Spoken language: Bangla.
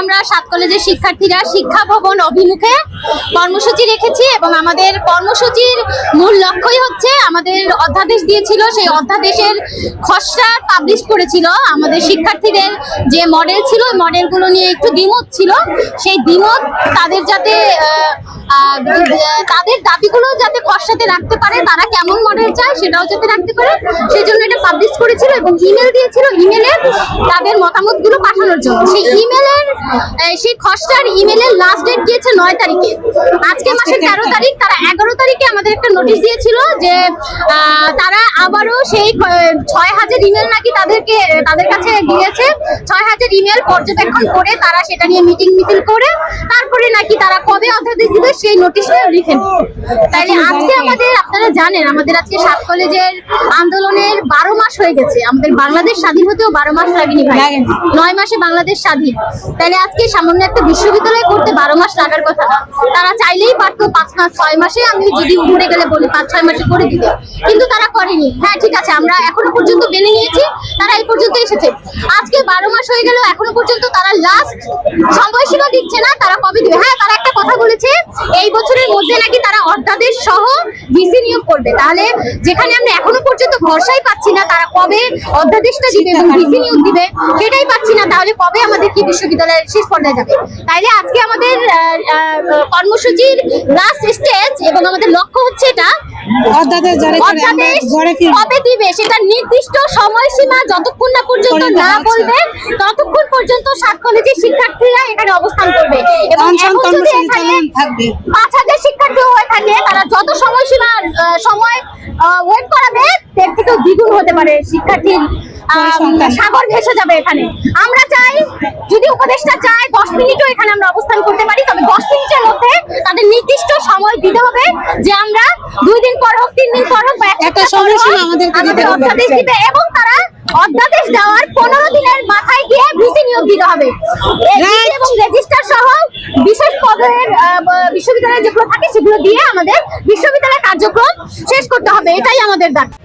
আমরা সাত কলেজের শিক্ষার্থীরা শিক্ষা ভবন অভিমুখে কর্মসূচি রেখেছি এবং আমাদের কর্মসূচির মূল লক্ষ্যই হচ্ছে আমাদের অধ্যাদেশ দিয়েছিল, সেই অধ্যাদেশের খসড়া পাবলিশ করেছিল। আমাদের শিক্ষার্থীদের যে মডেল ছিল ওই মডেলগুলো নিয়ে একটু দ্বিমত ছিল, সেই দ্বিমত তাদের যাতে তাদের দাবিগুলো যাতে খসড়াতে রাখতে পারে, তারা কেমন মডেল চায় সেটাও যাতে রাখতে পারে, সেই জন্য এটা পাবলিশ করেছিল এবং ইমেল দিয়েছিল, ইমেলে তাদের মতামতগুলো পাঠানোর জন্য। সেই ইমেলের সেই খসড়ার ইমেলের লাস্ট ডেট দিয়েছে 9 তারিখে। আজকে মাসের 13 তারিখ, তারা 11 তারিখে আমাদের একটা নোটিশ দিয়েছিল যে তারা আবারও সেই 6000 ইমেল নাকি তাদের কাছে দিয়েছে। 6000 ইমেল পর্যবেক্ষণ করে তারা সেটা নিয়ে মিটিং মিছিল করে তারপরে নাকি তারা কবে অধ্যাদেশ দিবে সেই নোটিশে লিখেন। তাইলে আজকে আমাদের, আপনারা জানেন আমাদের আজকে সাত কলেজের আন্দোলনের 12 মাস হয়ে গেছে। আমাদের বাংলাদেশ স্বাধীন হতেও 12 মাস লাগেনি ভাই, 9 মাসে বাংলাদেশ স্বাধীন। তাহলে আজকে সামান্য একটা বিশ্ববিদ্যালয় করতে 12 মাস লাগার কথা না, তারা চাইলেই পারতো 5 মাস 6 মাসে, আমি যদি উপরে গেলে বলি 5-6 মাসে করে দিতে, কিন্তু তারা করেনি। হ্যাঁ ঠিক আছে, আমরা এখনো পর্যন্ত মেনে নিয়েছি, তারা এই পর্যন্ত এসেছে। আজকে 12 মাস হয়ে গেল, এখনো পর্যন্ত তারা লাস্ট সময়সীমা দিচ্ছে না, তারা কবে দিবে। হ্যাঁ, তারা একটা কথা বলেছে এই বছরের মধ্যে নাকি তারা অধ্যাদেশ সহ ভিসি নিয়োগ করবে। তাহলে যেখানে আমরা এখনো পর্যন্ত ভরসাই পাচ্ছি না তারা কবে অধ্যাদেশটা দিবে এবং ভিসি নিয়োগ দিবে, সেটাই পাচ্ছি না, তাহলে কবে আমাদের কি বিশ্ববিদ্যালয়ের শেষ পর্যায়ে যাবে। তাইলে আজকে আমাদের কর্মসূচির লাস্ট স্টেজ এবং আমাদের লক্ষ্য হচ্ছে এটা, অধ্যাদেশ কবে দিবে সেটা নির্দিষ্ট সময়সীমা যতক্ষণ না পর্যন্ত না বলবে ততক্ষণ পর্যন্ত সাত কলেজের শিক্ষার্থীরা এখানে অবস্থান করবে। এবং এখন যদি এখানে 5000 শিক্ষার্থী হয়ে থাকে, তারা যত সময়সীমার সময় ওয়েট করাবে এর থেকেও দ্বিগুণ হতে পারে শিক্ষার্থীর সাগর ভেসে যাবে এখানে। আমরা চাই যদি উপদেষ্টা চায় 10 মিনিটও এখানে আমরা অবস্থান করতে পারি, তবে 10 মিনিটের মধ্যে তাদের নির্দিষ্ট সময় দিতে হবে যে আমরা 2 দিন পর হোক 3 দিন পর হোক একটা সময়সীমা আমাদেরকে অধ্যাদেশ দিবে এবং তারা অধ্যাদেশ দেওয়ার 15 দিনের মাথায় গিয়ে ভিসি নিয়োগ দিতে হবে এবং রেজিস্টার সহ বিশেষ পদের বিশ্ববিদ্যালয়ে যেগুলো থাকে সেগুলো দিয়ে আমাদের বিশ্ববিদ্যালয়ের কার্যক্রম শেষ করতে হবে। এটাই আমাদের দাবি।